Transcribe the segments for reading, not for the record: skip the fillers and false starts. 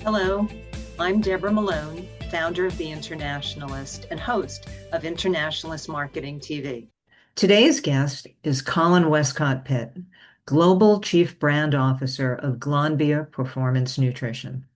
Hello, I'm Deborah Malone, founder of The Internationalist and host of Internationalist Marketing TV. Today's guest is Colin Westcott-Pitt, Global Chief Brand Officer of Glanbia Performance Nutrition.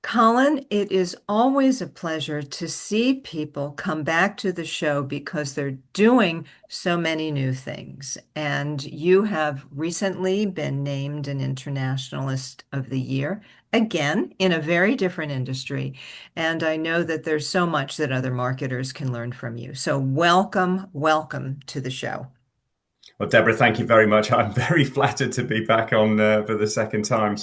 Colin, it is always a pleasure to see people come back to the show because they're doing so many new things. And you have recently been named an Internationalist of the Year, again, in a very different industry. And I know that there's so much that other marketers can learn from you. So welcome to the show. Well, Deborah, thank you very much. I'm very flattered to be back on for the second time.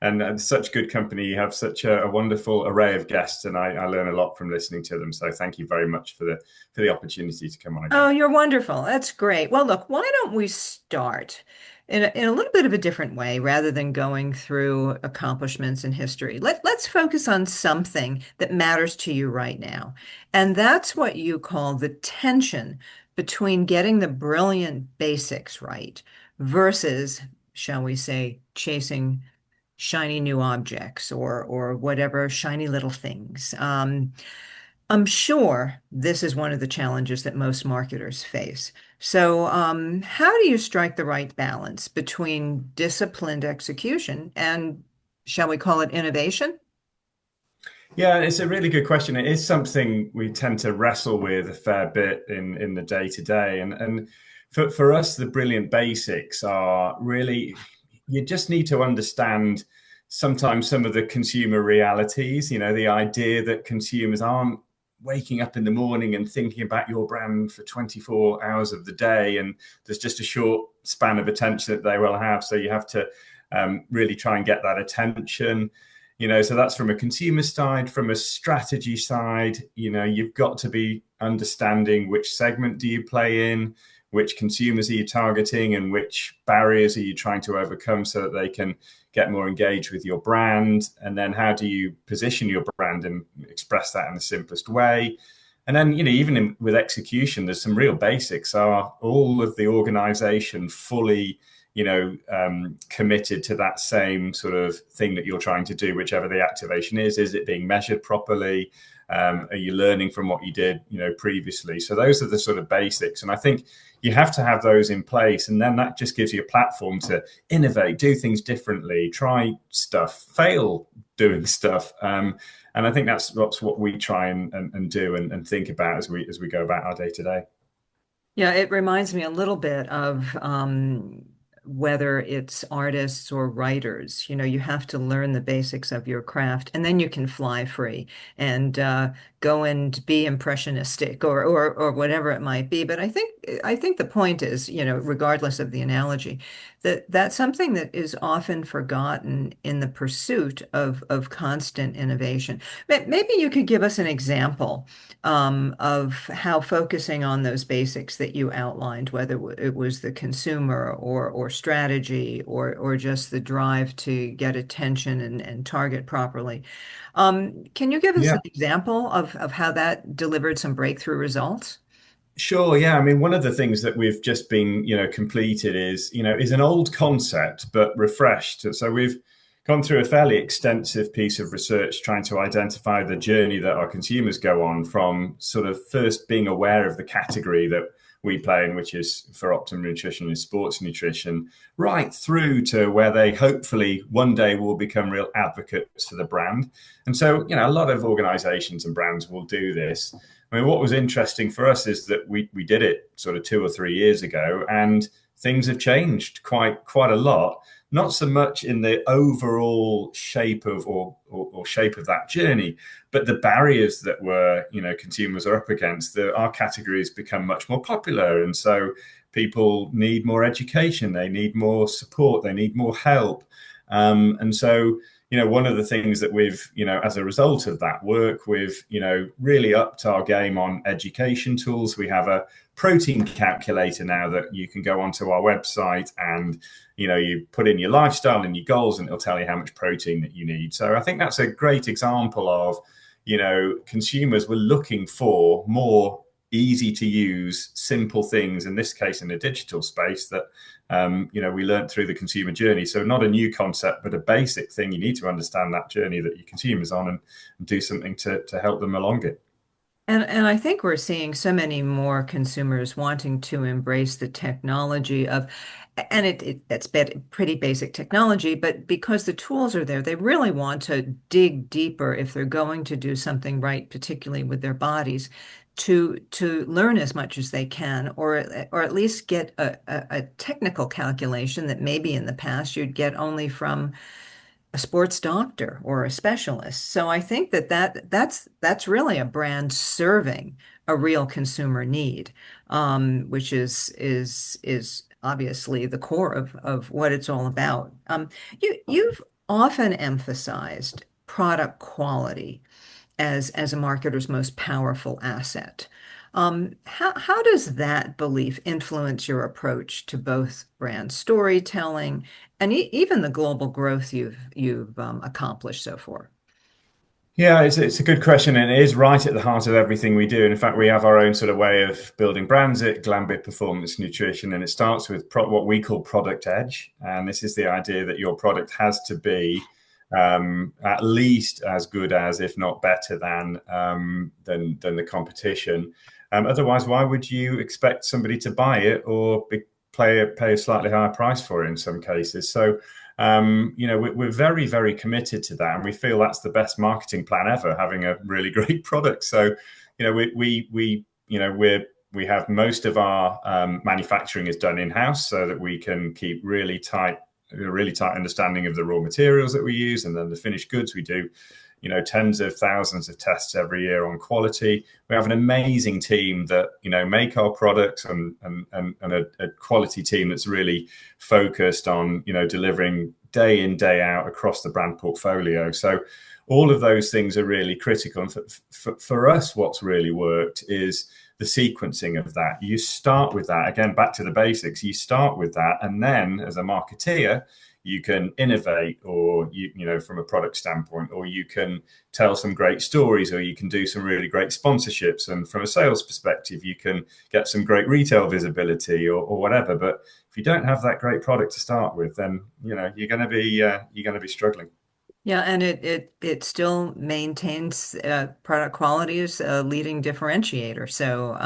And such good company. You have such a wonderful array of guests, and I learn a lot from listening to them. So thank you very much for the opportunity to come on again. Oh, you're wonderful. That's great. Well, look, why don't we start in a little bit of a different way rather than going through accomplishments in history? Let's focus on something that matters to you right now. And that's what you call the tension between getting the brilliant basics right versus, shall we say, chasing shiny new objects or whatever shiny little things. I'm sure this is one of the challenges that most marketers face. So, how do you strike the right balance between disciplined execution and, shall we call it, innovation? Yeah, it's a really good question. It is something we tend to wrestle with a fair bit in the day to day. And for us, the brilliant basics are really, you just need to understand sometimes some of the consumer realities, the idea that consumers aren't waking up in the morning and thinking about your brand for 24 hours of the day. And there's just a short span of attention that they will have. So you have to really try and get that attention. So that's from a consumer side. From a strategy side, you've got to be understanding which segment do you play in, which consumers are you targeting, and which barriers are you trying to overcome so that they can get more engaged with your brand. And then how do you position your brand and express that in the simplest way? And then, even with execution, there's some real basics. Are all of the organization fully committed to that same sort of thing that you're trying to do, whichever the activation is? Is it being measured properly? Are you learning from what you did, previously? So those are the sort of basics. And I think you have to have those in place. And then that just gives you a platform to innovate, do things differently, try stuff, fail doing stuff. And I think that's what we try and do and think about as we go about our day to day. Yeah, it reminds me a little bit of whether it's artists or writers. You have to learn the basics of your craft, and then you can fly free and go and be impressionistic or whatever it might be. But I think the point is, regardless of the analogy, that that's something that is often forgotten in the pursuit of constant innovation. Maybe you could give us an example of how focusing on those basics that you outlined, whether it was the consumer or strategy or just the drive to get attention and target properly. Can you give us Yeah. an example of how that delivered some breakthrough results? Sure. Yeah. I mean, one of the things that we've just been, completed is an old concept, but refreshed. So we've gone through a fairly extensive piece of research trying to identify the journey that our consumers go on from sort of first being aware of the category that we play in, which is for Optimum Nutrition is sports nutrition, right through to where they hopefully one day will become real advocates for the brand. And so, a lot of organizations and brands will do this. I mean, what was interesting for us is that we did it sort of 2 or 3 years ago, and things have changed quite a lot. Not so much in the overall shape of or shape of that journey, but the barriers that consumers are up against. Our categories become much more popular, and so people need more education, they need more support, they need more help, and so. One of the things that we've, as a result of that work, we've, really upped our game on education tools. We have a protein calculator now that you can go onto our website and, you put in your lifestyle and your goals and it'll tell you how much protein that you need. So I think that's a great example of, consumers were looking for more easy to use, simple things, in this case in a digital space that we learned through the consumer journey. So not a new concept, but a basic thing. You need to understand that journey that your consumer's on and do something to help them along it. And I think we're seeing so many more consumers wanting to embrace the technology of, and it's pretty basic technology, but because the tools are there, they really want to dig deeper if they're going to do something right, particularly with their bodies, to learn as much as they can, or at least get a technical calculation that maybe in the past you'd get only from a sports doctor or a specialist. So I think that's really a brand serving a real consumer need, which is obviously the core of what it's all about. You've often emphasized product quality as a marketer's most powerful asset. How does that belief influence your approach to both brand storytelling and even the global growth you've accomplished so far? Yeah, it's a good question, and it is right at the heart of everything we do. And in fact, we have our own sort of way of building brands at Glanbia Performance Nutrition, and it starts with what we call product edge. And this is the idea that your product has to be at least as good as, if not better than the competition. Otherwise, why would you expect somebody to buy it or pay a slightly higher price for it in some cases? So we're very, very committed to that, and we feel that's the best marketing plan ever, having a really great product. So, we have most of our manufacturing is done in house, so that we can keep a really tight understanding of the raw materials that we use, and then the finished goods we do. Tens of thousands of tests every year on quality. We have an amazing team that make our products, and a quality team that's really focused on delivering day in, day out across the brand portfolio. So all of those things are really critical. And for us, what's really worked is the sequencing of that. You start with that, again, back to the basics. You start with that, and then as a marketeer, you can innovate, or from a product standpoint, or you can tell some great stories, or you can do some really great sponsorships. And from a sales perspective, you can get some great retail visibility, or whatever. But if you don't have that great product to start with, then you're going to be struggling. Yeah, and it still maintains product quality as a leading differentiator. So,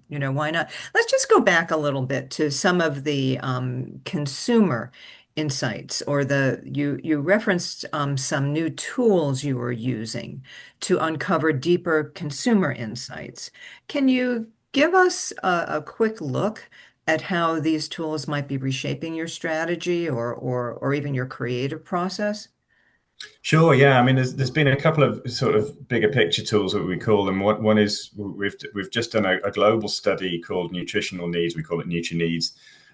why not? Let's just go back a little bit to some of the consumer insights, or you referenced some new tools you were using to uncover deeper consumer insights. Can you give us a quick look at how these tools might be reshaping your strategy, or even your creative process? Sure, yeah. I mean, there's been a couple of sort of bigger picture tools, what we call them. One is we've just done a global study called Nutritional Needs. We call it NutriNeeds,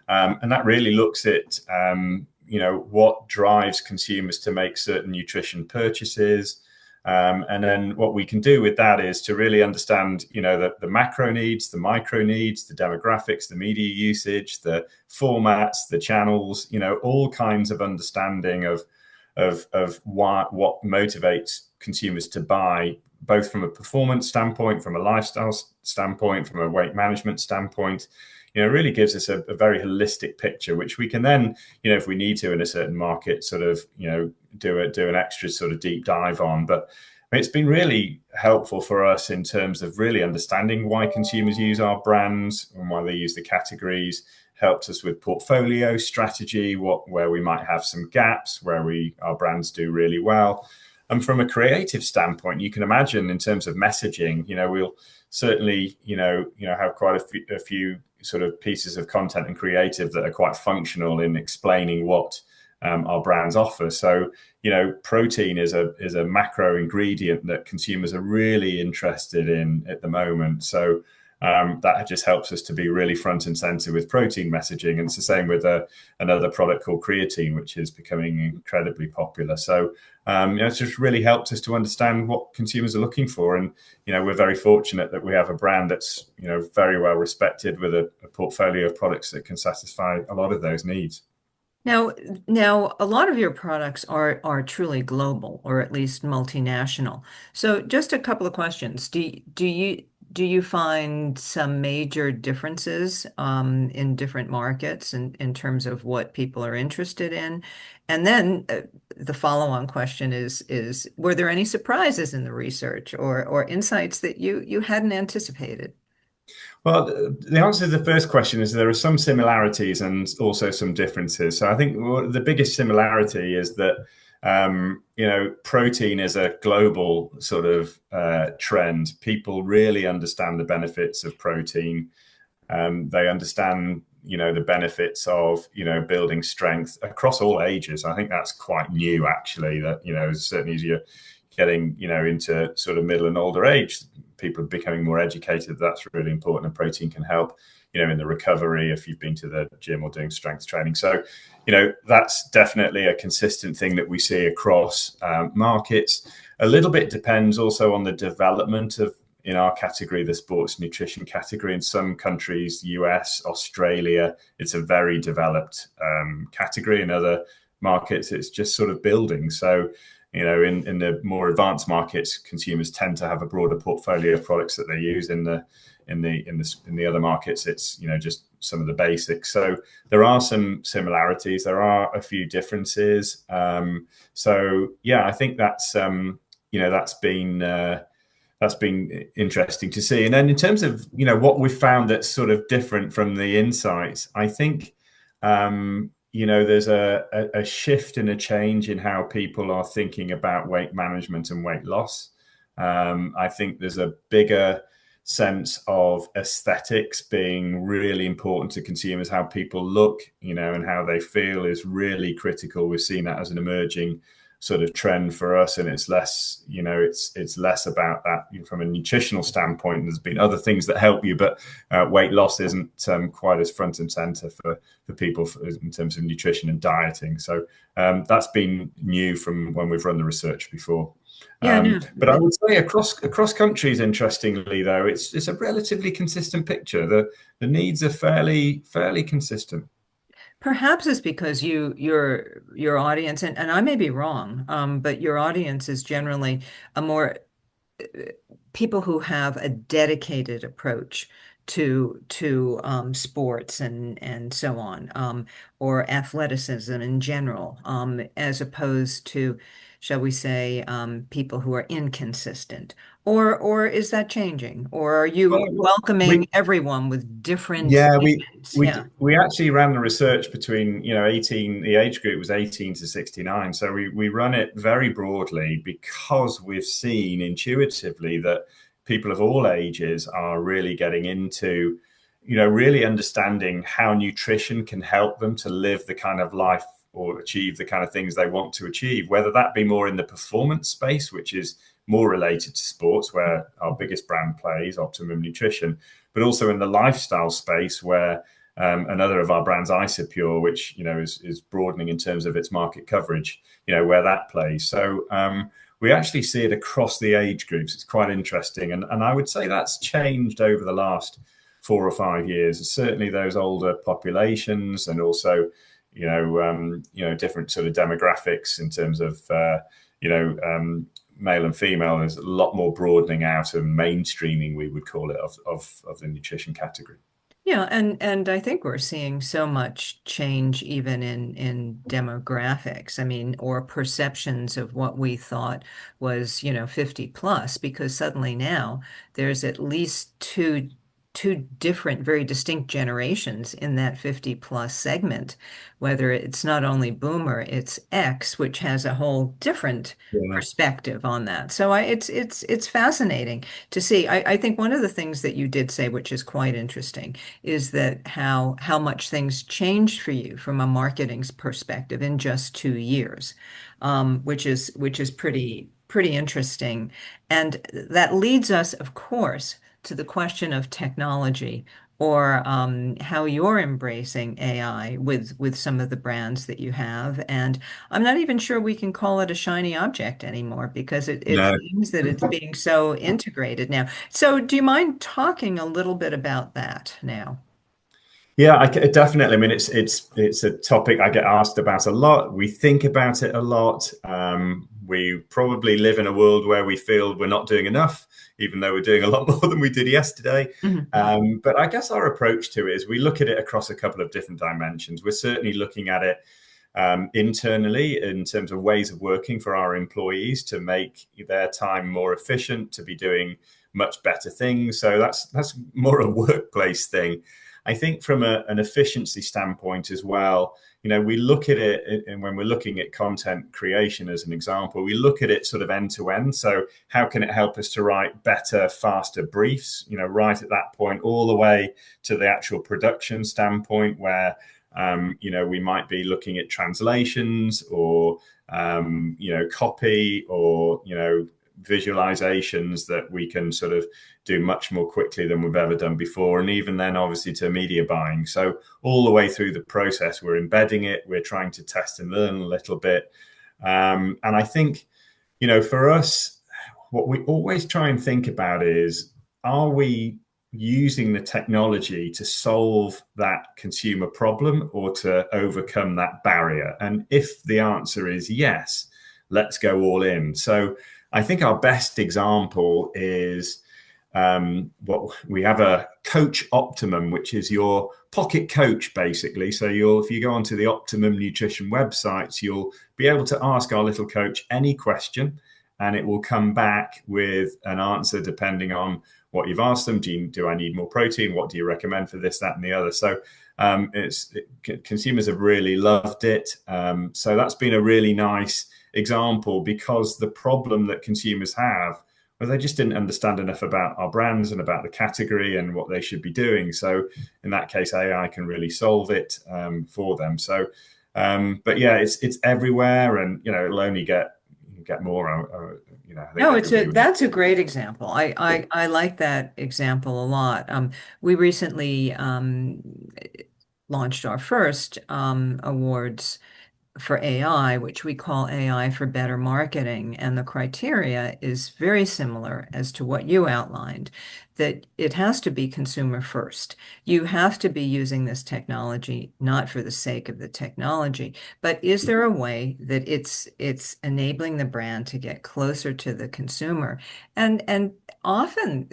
and that really looks at what drives consumers to make certain nutrition purchases. And then what we can do with that is to really understand, the macro needs, the micro needs, the demographics, the media usage, the formats, the channels, all kinds of understanding of what motivates consumers to buy, both from a performance standpoint, from a lifestyle standpoint, from a weight management standpoint. Really gives us a very holistic picture, which we can then, if we need to in a certain market, sort of, do an extra sort of deep dive on. But I mean, it's been really helpful for us in terms of really understanding why consumers use our brands and why they use the categories. Helped us with portfolio strategy, where we might have some gaps, where our brands do really well. And from a creative standpoint, you can imagine in terms of messaging, we'll certainly, have quite a few sort of pieces of content and creative that are quite functional in explaining what our brands offer. So, protein is a macro ingredient that consumers are really interested in at the moment. So that just helps us to be really front and center with protein messaging. And it's the same with another product called creatine, which is becoming incredibly popular. So it's just really helped us to understand what consumers are looking for. And, we're very fortunate that we have a brand that's, very well respected with a portfolio of products that can satisfy a lot of those needs. Now, a lot of your products are truly global, or at least multinational. So, just a couple of questions. do you find some major differences in different markets in terms of what people are interested in? And then the follow-on question is were there any surprises in the research or insights that you hadn't anticipated? Well, the answer to the first question is there are some similarities and also some differences. So I think the biggest similarity is that protein is a global sort of trend. People really understand the benefits of protein. They understand, the benefits of, building strength across all ages. I think that's quite new, actually. That certainly as you're getting, into sort of middle and older age, people are becoming more educated. That's really important, and protein can help, in the recovery if you've been to the gym or doing strength training. So, that's definitely a consistent thing that we see across markets. A little bit depends also on the development of, in our category, the sports nutrition category. In some countries, US, Australia, it's a very developed category. In other markets, it's just sort of building. So, in the more advanced markets, consumers tend to have a broader portfolio of products that they use. In the other markets, it's just some of the basics. So there are some similarities. There are a few differences. So yeah, I think that's been interesting to see. And then in terms of what we've found that's sort of different from the insights, I think there's a shift and a change in how people are thinking about weight management and weight loss. I think there's a bigger sense of aesthetics being really important to consumers. How people look, and how they feel is really critical. We've seen that as an emerging sort of trend for us, and it's less, it's less about that from a nutritional standpoint. There's been other things that help you, but weight loss isn't quite as front and center for people in terms of nutrition and dieting. So that's been new from when we've run the research before. Yeah, no. But I would say across countries, interestingly though, it's a relatively consistent picture. The needs are fairly consistent. Perhaps it's because your audience, and I may be wrong, but your audience is generally a more people who have a dedicated approach to sports and so on, or athleticism in general, as opposed to, shall we say, people who are inconsistent. Or is that changing? Or are you Well, welcoming we everyone with different Yeah, needs? Yeah. we actually ran the research between 18. The age group was 18 to 69. So we run it very broadly because we've seen intuitively that people of all ages are really getting into, really understanding how nutrition can help them to live the kind of life or achieve the kind of things they want to achieve, whether that be more in the performance space, which is more related to sports, where our biggest brand plays, Optimum Nutrition, but also in the lifestyle space where another of our brands, Isopure, which is broadening in terms of its market coverage, where that plays. So we actually see it across the age groups. It's quite interesting, and I would say that's changed over the last 4 or 5 years. Certainly, those older populations, and also different sort of demographics in terms of male and female. There's a lot more broadening out and mainstreaming, we would call it, of the nutrition category. Yeah, and I think we're seeing so much change even in demographics. I mean, or perceptions of what we thought was, 50 plus, because suddenly now there's at least two different, very distinct generations in that 50 plus segment, whether it's not only boomer, it's X, which has a whole different Yeah. perspective on that. So it's fascinating to see. I think one of the things that you did say, which is quite interesting, is that how much things changed for you from a marketing perspective in just 2 years, which is pretty interesting. And that leads us, of course, to the question of technology or how you're embracing AI with some of the brands that you have. And I'm not even sure we can call it a shiny object anymore because it No. seems that it's being so integrated now. So do you mind talking a little bit about that now? Yeah, definitely. I mean, it's a topic I get asked about a lot. We think about it a lot. we probably live in a world where we feel we're not doing enough, even though we're doing a lot more than we did yesterday. Mhm. But I guess our approach to it is we look at it across a couple of different dimensions. We're certainly looking at it internally in terms of ways of working for our employees to make their time more efficient, to be doing much better things. So that's more a workplace thing. I think from an efficiency standpoint as well, we look at it, and when we're looking at content creation as an example, we look at it sort of end to end. So how can it help us to write better, faster briefs, right at that point, all the way to the actual production standpoint where we might be looking at translations or copy or visualizations that we can sort of do much more quickly than we've ever done before, and even then obviously to media buying. So all the way through the process we're embedding it, we're trying to test and learn a little bit, and I think for us what we always try and think about is, are we using the technology to solve that consumer problem or to overcome that barrier? And if the answer is yes, let's go all in. So I think our best example is what we have, a coach Optimum, which is your pocket coach, basically. So if you go onto the Optimum Nutrition websites, you'll be able to ask our little coach any question, and it will come back with an answer depending on what you've asked them. Do I need more protein? What do you recommend for this, that, and the other? So consumers have really loved it. So that's been a really nice example, because the problem that consumers have, well, they just didn't understand enough about our brands and about the category and what they should be doing. So in that case, AI can really solve it for them. So, but yeah, it's everywhere, and it'll only get more. I think No, everybody would. that's a great example. I like that example a lot. We recently launched our first awards for AI, which we call AI for Better Marketing. And the criteria is very similar as to what you outlined, that it has to be consumer first. You have to be using this technology not for the sake of the technology, but is there a way that it's enabling the brand to get closer to the consumer? And often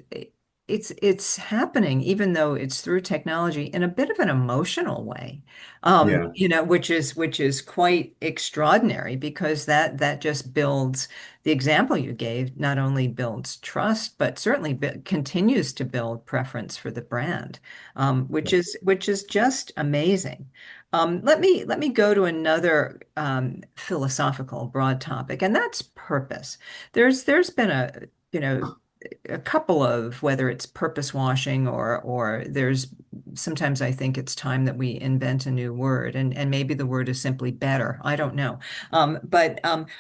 it's happening, even though it's through technology, in a bit of an emotional way, Yeah, which is quite extraordinary, because that just builds, the example you gave not only builds trust, but certainly continues to build preference for the brand, which is just amazing. Let me go to another philosophical broad topic, and that's purpose. There's been a couple of, whether it's purpose washing, or there's sometimes I think it's time that we invent a new word, and maybe the word is simply better. I don't know. But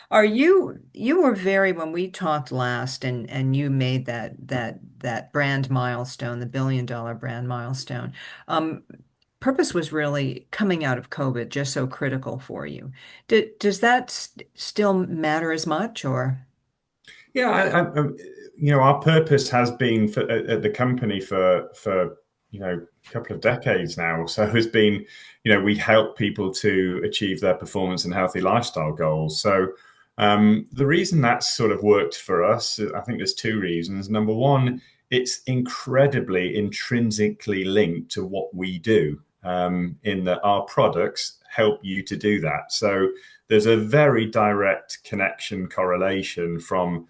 are you were very, when we talked last, and you made that brand milestone, the $1 billion brand milestone. Purpose was really, coming out of COVID, just so critical for you. Does that still matter as much, or? yeah. Our purpose has been at the company for a couple of decades now. So has been, we help people to achieve their performance and healthy lifestyle goals. So the reason that's sort of worked for us, I think there's two reasons. Number one, it's incredibly intrinsically linked to what we do, in that our products help you to do that. So there's a very direct connection, correlation from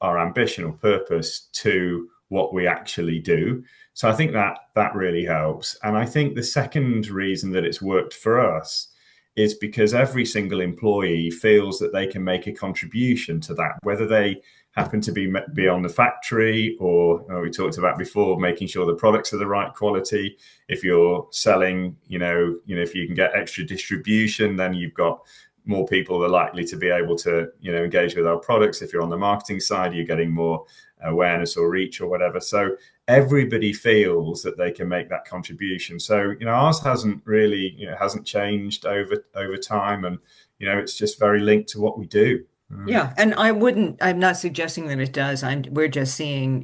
our ambition or purpose to what we actually do. So I think that really helps. And I think the second reason that it's worked for us is because every single employee feels that they can make a contribution to that, whether they happen to be on the factory, or we talked about before, making sure the products are the right quality. If you're selling, if you can get extra distribution, then you've got more people are likely to be able to engage with our products. If you're on the marketing side, you're getting more awareness or reach or whatever. So everybody feels that they can make that contribution. So ours hasn't really hasn't changed over time, and it's just very linked to what we do. Yeah, and I'm not suggesting that it does. We're just seeing,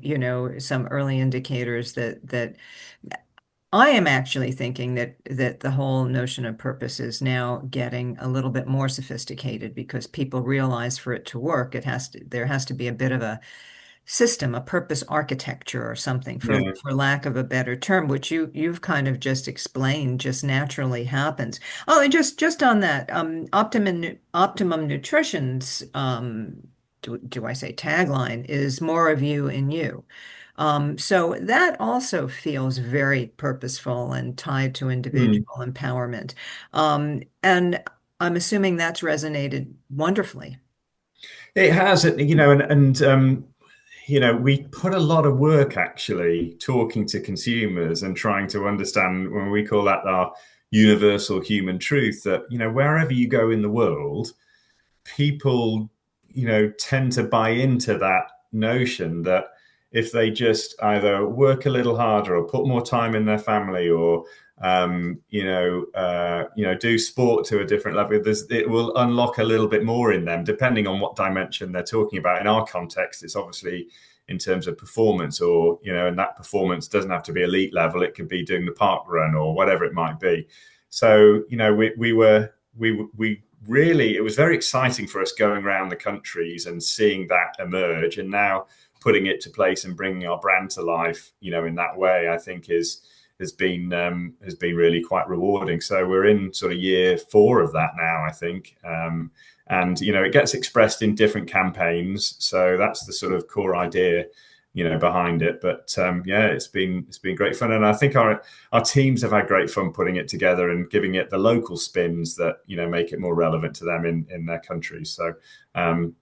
some early indicators that I am actually thinking that the whole notion of purpose is now getting a little bit more sophisticated because people realize for it to work, there has to be a bit of a system, a purpose architecture or something, Yeah. for lack of a better term, which you've kind of just explained, just naturally happens. Oh, and just on that, Optimum Nutrition's do I say tagline is more of you in you. So that also feels very purposeful and tied to Mm. individual empowerment. And I'm assuming that's resonated wonderfully. It has, we put a lot of work actually talking to consumers and trying to understand when we call that our universal human truth that, wherever you go in the world, people, tend to buy into that notion that if they just either work a little harder or put more time in their family or do sport to a different level, it will unlock a little bit more in them, depending on what dimension they're talking about. In our context, it's obviously in terms of performance, or and that performance doesn't have to be elite level. It could be doing the park run or whatever it might be. So we really, it was very exciting for us going around the countries and seeing that emerge, and now putting it to place and bringing our brand to life, in that way, I think has been really quite rewarding. So we're in sort of year 4 of that now, I think. And it gets expressed in different campaigns. So that's the sort of core idea, behind it. But yeah, it's been great fun, and I think our teams have had great fun putting it together and giving it the local spins that make it more relevant to them in their countries. So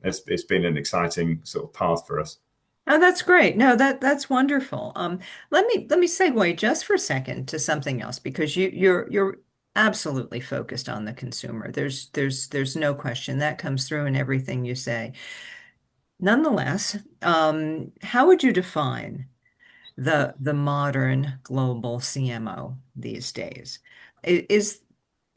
it's been an exciting sort of path for us. Oh, that's great. No, that's wonderful. Let me segue just for a second to something else because you're absolutely focused on the consumer. There's no question that comes through in everything you say. Nonetheless, how would you define the modern global CMO these days? Is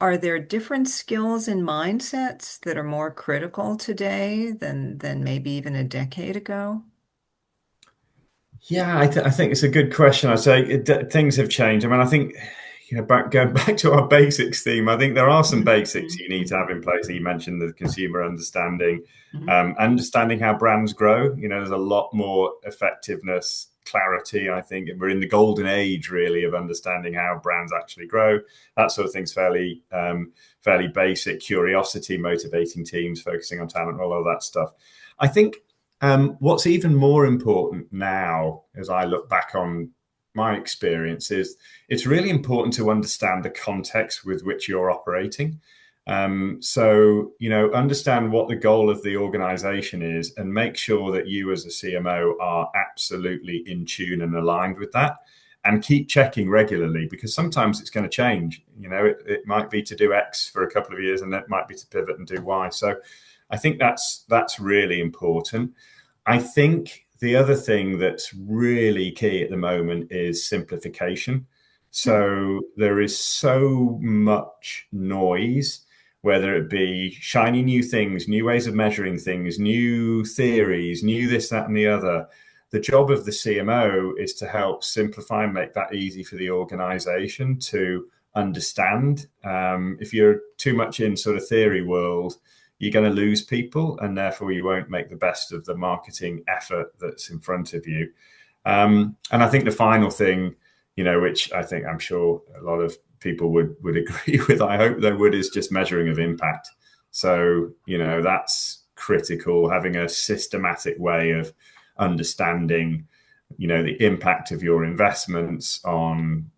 Are there different skills and mindsets that are more critical today than maybe even a decade ago? Yeah, I think it's a good question. I say things have changed. I mean, I think going back to our basics theme, I think there are some Mhm, basics mhm, you need to mhm, have in place. You mentioned the consumer understanding, mhm. understanding how brands grow. There's a lot more effectiveness, clarity. I think we're in the golden age, really, of understanding how brands actually grow. That sort of thing's fairly basic. Curiosity, motivating teams, focusing on talent, all of that stuff. I think what's even more important now, as I look back on my experience, is it's really important to understand the context with which you're operating. So, understand what the goal of the organization is and make sure that you as a CMO are absolutely in tune and aligned with that. And keep checking regularly, because sometimes it's going to change. It might be to do X for a couple of years, and then it might be to pivot and do Y. So I think that's really important. I think the other thing that's really key at the moment is simplification. Hmm. So there is so much noise, whether it be shiny new things, new ways of measuring things, new theories, new this, that, and the other. The job of the CMO is to help simplify and make that easy for the organization to understand. If you're too much in sort of theory world, you're going to lose people, and therefore you won't make the best of the marketing effort that's in front of you. And I think the final thing, which I think I'm sure a lot of people would agree with, I hope they would, is just measuring of impact. So, that's critical, having a systematic way of understanding, the impact of your investments on,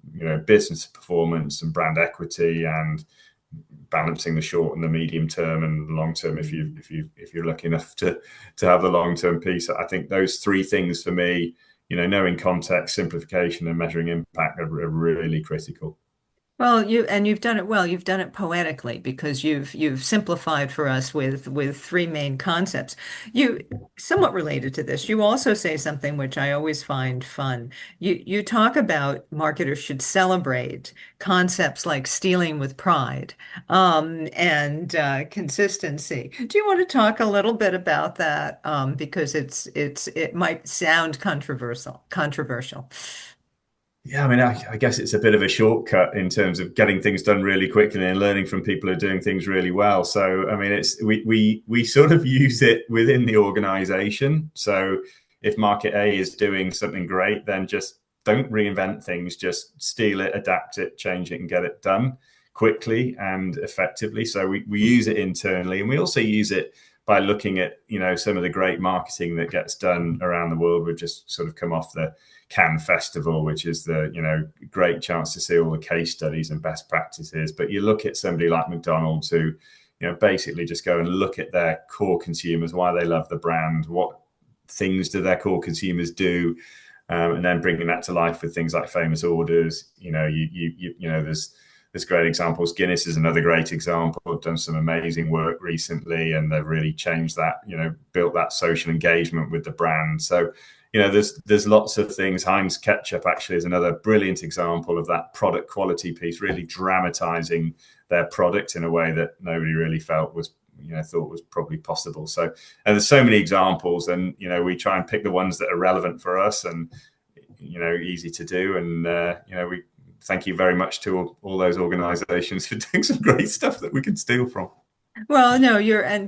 business performance and brand equity, and balancing the short and the medium term and the long term, if you're lucky enough to have the long term piece. I think those 3 things for me, knowing context, simplification, and measuring impact are really critical. Well, you've done it well. You've done it poetically because you've simplified for us with 3 main concepts. You Somewhat related to this, you also say something which I always find fun. You talk about marketers should celebrate concepts like stealing with pride, and consistency. Do you want to talk a little bit about that? Because it might sound controversial. Yeah, I mean, I guess it's a bit of a shortcut in terms of getting things done really quickly and learning from people who are doing things really well. So, I mean, it's we sort of use it within the organization. So, if market A is doing something great, then just don't reinvent things. Just steal it, adapt it, change it, and get it done quickly and effectively. So we use it internally, and we also use it by looking at some of the great marketing that gets done around the world. We've just sort of come off the Cannes Festival, which is the great chance to see all the case studies and best practices. But you look at somebody like McDonald's, who basically just go and look at their core consumers, why they love the brand, what things do their core consumers do, and then bringing that to life with things like famous orders. There's great examples. Guinness is another great example. I've done some amazing work recently, and they've really changed that, built that social engagement with the brand. So, there's lots of things. Heinz ketchup actually is another brilliant example of that product quality piece, really dramatizing their product in a way that nobody really thought was probably possible. So, and there's so many examples, and we try and pick the ones that are relevant for us and easy to do. And we thank you very much to all those organizations for doing some great stuff that we can steal from. Well, no,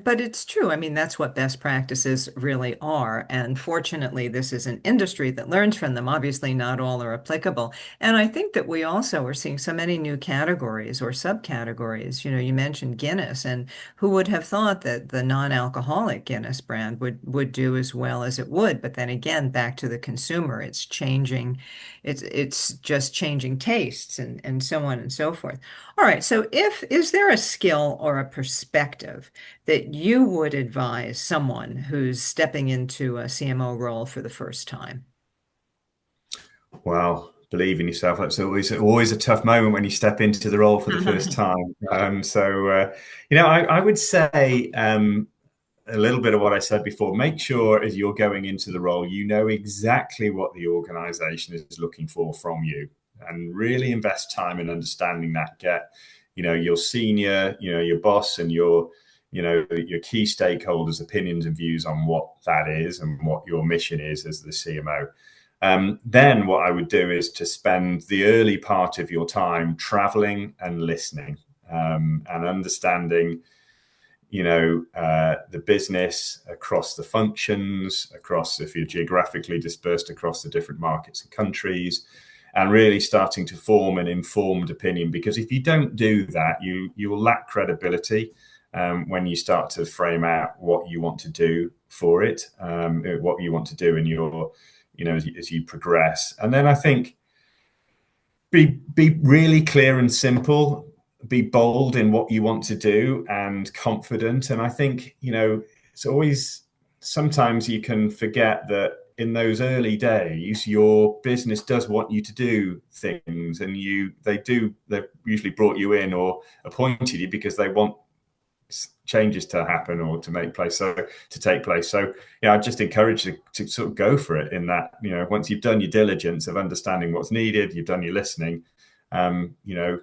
but it's true. I mean, that's what best practices really are. And fortunately, this is an industry that learns from them. Obviously, not all are applicable. And I think that we also are seeing so many new categories or subcategories. You mentioned Guinness, and who would have thought that the non-alcoholic Guinness brand would do as well as it would? But then again, back to the consumer, it's changing. It's just changing tastes and so on and so forth. All right. So is there a skill or a perspective that you would advise someone who's stepping into a CMO role for the first time? Well, believe in yourself. That's always a tough moment when you step into the role for the first time. I would say a little bit of what I said before. Make sure as you're going into the role, you know exactly what the organization is looking for from you, and really invest time in understanding that. Get, your senior, your boss and your key stakeholders' opinions and views on what that is and what your mission is as the CMO. Then what I would do is to spend the early part of your time traveling and listening, and understanding the business across the functions, across, if you're geographically dispersed, across the different markets and countries, and really starting to form an informed opinion. Because if you don't do that, you will lack credibility when you start to frame out what you want to do for it, what you want to do in your, as you progress. And then I think be really clear and simple. Be bold in what you want to do and confident. And I think, it's always, sometimes you can forget that in those early days, your business does want you to do things, and they've usually brought you in or appointed you because they want changes to happen or to take place. So I just encourage you to sort of go for it, in that, once you've done your diligence of understanding what's needed, you've done your listening,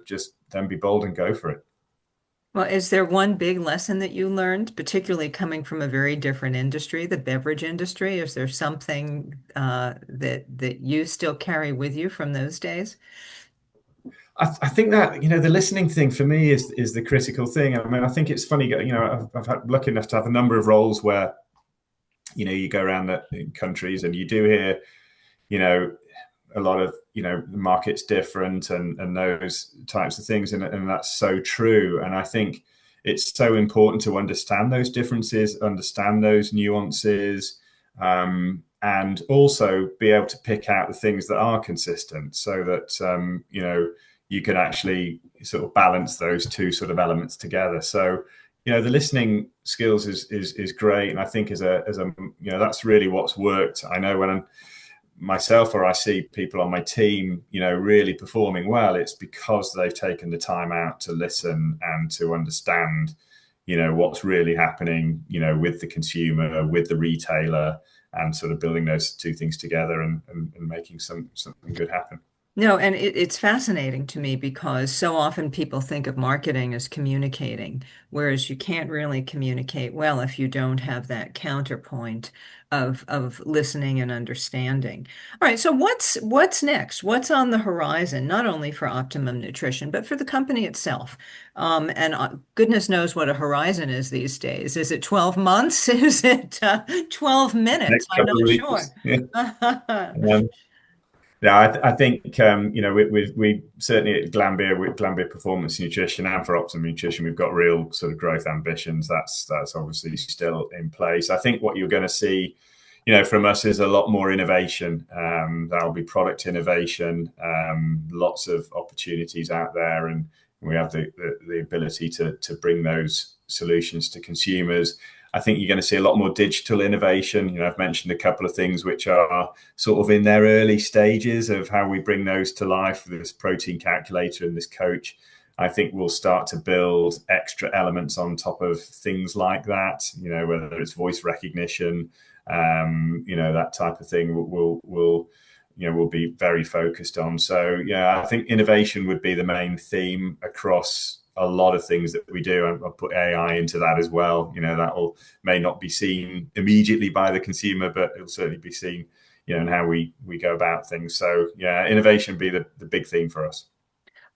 just then be bold and go for it. Well, is there one big lesson that you learned, particularly coming from a very different industry, the beverage industry? Is there something that you still carry with you from those days? I think that the listening thing for me is the critical thing. I mean, I think it's funny. I've had lucky enough to have a number of roles where you go around the countries and you do hear a lot of the market's different and those types of things, and that's so true. And I think it's so important to understand those differences, understand those nuances, and also be able to pick out the things that are consistent, so that you can actually sort of balance those two sort of elements together. So the listening skills is great, and I think as a that's really what's worked. I know when I'm myself, or I see people on my team really performing well, it's because they've taken the time out to listen and to understand what's really happening with the consumer, with the retailer, and sort of building those two things together and making something good happen. No, and it's fascinating to me because so often people think of marketing as communicating, whereas you can't really communicate well if you don't have that counterpoint of listening and understanding. All right, so what's next? What's on the horizon, not only for Optimum Nutrition, but for the company itself? And goodness knows what a horizon is these days. Is it 12 months? Is it 12 minutes? Next I'm couple of not sure. weeks. Yeah. Um, Yeah, I think we certainly at Glanbia, with Glanbia Performance Nutrition and for Optimum Nutrition, we've got real sort of growth ambitions. That's obviously still in place. I think what you're going to see, from us is a lot more innovation. That'll be product innovation, lots of opportunities out there, and we have the ability to bring those solutions to consumers. I think you're going to see a lot more digital innovation. I've mentioned a couple of things which are sort of in their early stages of how we bring those to life, this protein calculator and this coach. I think we'll start to build extra elements on top of things like that, whether it's voice recognition, that type of thing we'll be very focused on. So, yeah, I think innovation would be the main theme across a lot of things that we do. I'll put AI into that as well. That may not be seen immediately by the consumer, but it'll certainly be seen, in how we go about things. So, yeah, innovation would be the big theme for us.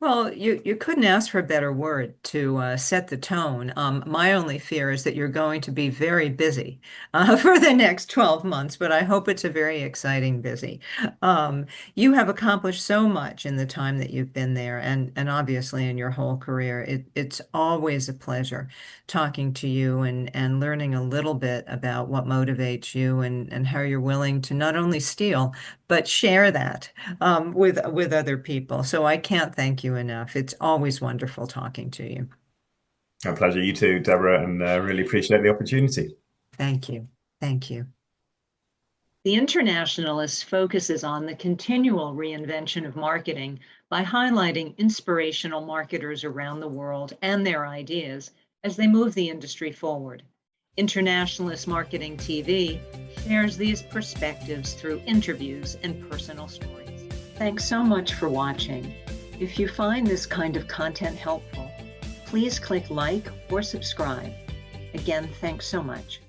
Well, you couldn't ask for a better word to set the tone. My only fear is that you're going to be very busy for the next 12 months, but I hope it's a very exciting busy. You have accomplished so much in the time that you've been there, and obviously in your whole career. It's always a pleasure talking to you and learning a little bit about what motivates you and how you're willing to not only steal, but share that with other people. So I can't thank you enough. It's always wonderful talking to you. A pleasure. You too, Deborah, and really appreciate the opportunity. Thank you. Thank you. The Internationalist focuses on the continual reinvention of marketing by highlighting inspirational marketers around the world and their ideas as they move the industry forward. Internationalist Marketing TV shares these perspectives through interviews and personal stories. Thanks so much for watching. If you find this kind of content helpful, please click like or subscribe. Again, thanks so much.